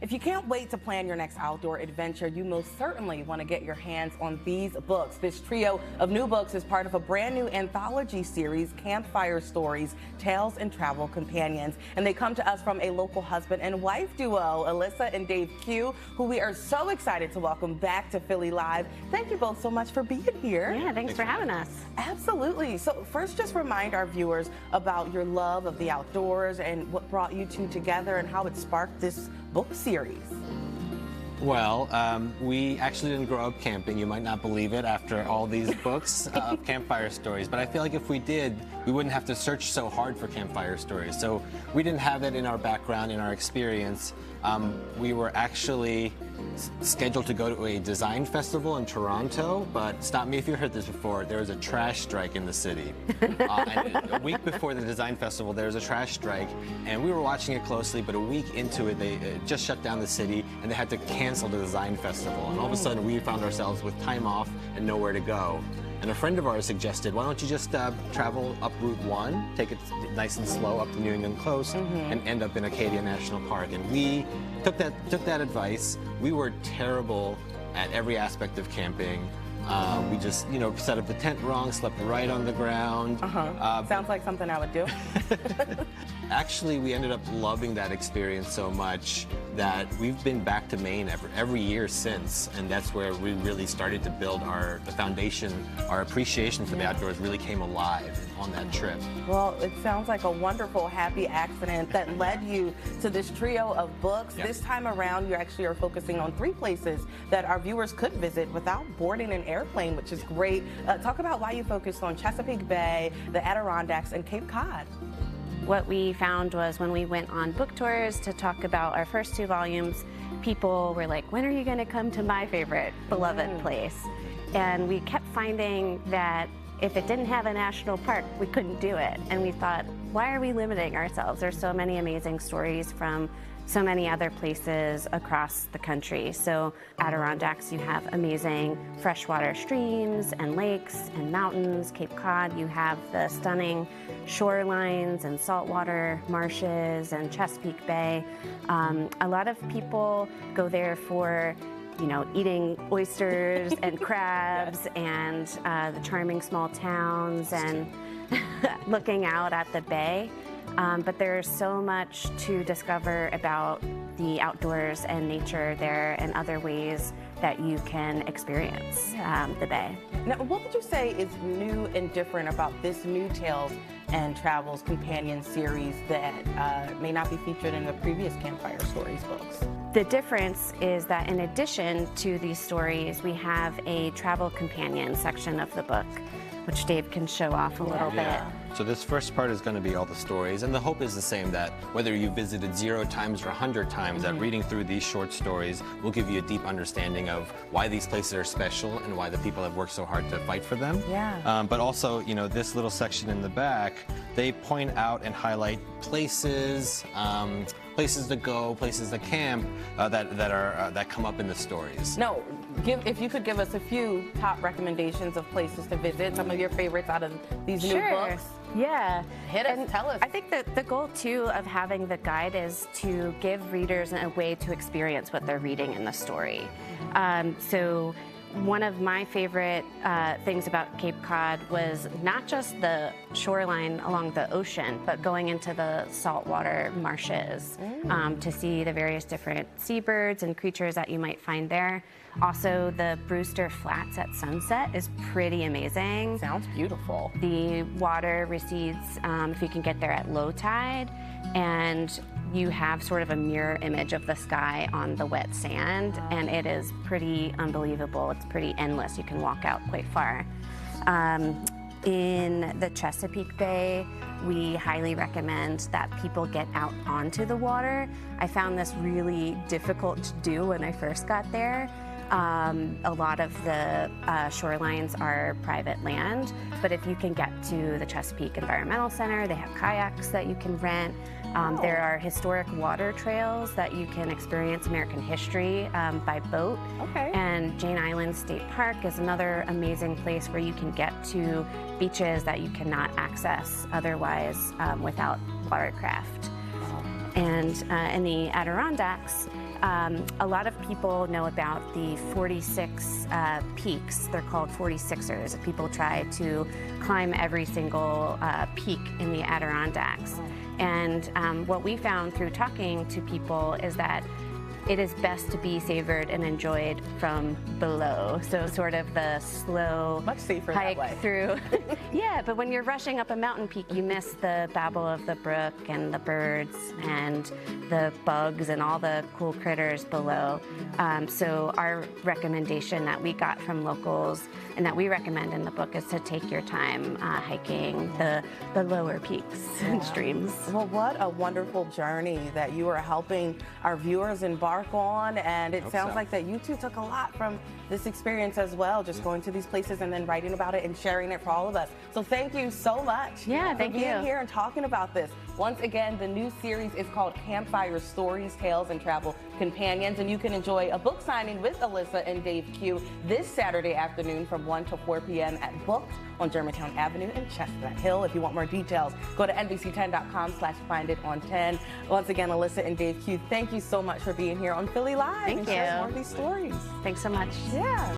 If you can't wait to plan your next outdoor adventure, you most certainly want to get your hands on these books. This trio of new books is part of a brand new anthology series, Campfire Stories, Tales and Travel Companions. And they come to us from a local husband and wife duo, Ilyssa and David Kyu, who we are so excited to welcome back to Philly Live. Thank you both so much for being here. Yeah, thanks for having us. Absolutely. So first, just remind our viewers about your love of the outdoors and what brought you two together and how it sparked this book series. Well, we actually didn't grow up camping. You might not believe it after all these books of Campfire Stories, but I feel like if we did, we wouldn't have to search so hard for Campfire Stories. So we didn't have that in our background, in our experience. We were actually scheduled to go to a design festival in Toronto, but stop me if you heard this before, there was a trash strike in the city. And a week before the design festival, there was a trash strike, and we were watching it closely, but a week into it, they just shut down the city, and they had to cancel the design festival. And all of a sudden, we found ourselves with time off and nowhere to go. And a friend of ours suggested, why don't you just travel up Route 1, take it nice and slow up the New England coast, and end up in Acadia National Park. And we took that advice. We were terrible at every aspect of camping. We just, set up the tent wrong, slept right on the ground. Sounds like something I would do. Actually, we ended up loving that experience so much that we've been back to Maine every year since, and that's where we really started to build the foundation. Our appreciation for the outdoors really came alive on that trip. Well, it sounds like a wonderful, happy accident that led you to this trio of books. Yep. This time around, you actually are focusing on 3 places that our viewers could visit without boarding an airplane, which is great. Talk about why you focused on Chesapeake Bay, the Adirondacks, and Cape Cod. What we found was when we went on book tours to talk about our first 2 volumes, people were like, when are you going to come to my favorite beloved place? And we kept finding that if it didn't have a national park, we couldn't do it. And we thought, why are we limiting ourselves? There's so many amazing stories from so many other places across the country. So Adirondacks, you have amazing freshwater streams and lakes and mountains. Cape Cod, you have the stunning shorelines and saltwater marshes, and Chesapeake Bay. A lot of people go there for eating oysters and crabs and the charming small towns and looking out at the bay. But there's so much to discover about the outdoors and nature there and other ways that you can experience the bay. Now, what would you say is new and different about this new Tales and Travels companion series that may not be featured in the previous Campfire Stories books? The difference is that in addition to these stories, we have a travel companion section of the book, which Dave can show off a little bit. So this first part is going to be all the stories, and the hope is the same, that whether you visited 0 times or 100 times, that reading through these short stories will give you a deep understanding of why these places are special and why the people have worked so hard to fight for them. But also, this little section in the back, they point out and highlight places, places to go, places to camp that come up in the stories. No, if you could give us a few top recommendations of places to visit, some of your favorites out of these new books. Yeah. Hit us, tell us. I think that the goal, too, of having the guide is to give readers a way to experience what they're reading in the story. So one of my favorite things about Cape Cod was not just the shoreline along the ocean, but going into the saltwater marshes to see the various different seabirds and creatures that you might find there. Also, the Brewster Flats at sunset is pretty amazing. Sounds beautiful. The water recedes if you can get there at low tide, and you have sort of a mirror image of the sky on the wet sand, and it is pretty unbelievable. It's pretty endless. You can walk out quite far. In the Chesapeake Bay, we highly recommend that people get out onto the water. I found this really difficult to do when I first got there. A lot of the shorelines are private land, but if you can get to the Chesapeake Environmental Center, they have kayaks that you can rent. There are historic water trails that you can experience American history by boat. And Jane Island State Park is another amazing place where you can get to beaches that you cannot access otherwise without watercraft. And in the Adirondacks, A lot of people know about the 46 peaks. They're called 46ers. People try to climb every single peak in the Adirondacks. And what we found through talking to people is that it is best to be savored and enjoyed from below. So sort of the slow Much safer hike that way. through. Yeah, but when you're rushing up a mountain peak, you miss the babble of the brook and the birds and the bugs and all the cool critters below. So our recommendation that we got from locals and that we recommend in the book is to take your time hiking the lower peaks and streams. Well, what a wonderful journey that you are helping our viewers embark on, and it sounds like that you two took a lot from this experience as well, just going to these places and then writing about it and sharing it for all of us. So thank you so much Yeah, for thank being you. here and talking about this. Once again, the new series is called Campfire Stories, Tales, and Travel Companions, and you can enjoy a book signing with Ilyssa and Dave Kyu this Saturday afternoon from 1 to 4 p.m. at Booked on Germantown Avenue in Chestnut Hill. If you want more details, go to NBC10.com/findit-on10. Once again, Ilyssa and Dave Kyu, thank you so much for being here on Philly Live Thank and sharing you. more of these stories. Thanks so much. Yeah.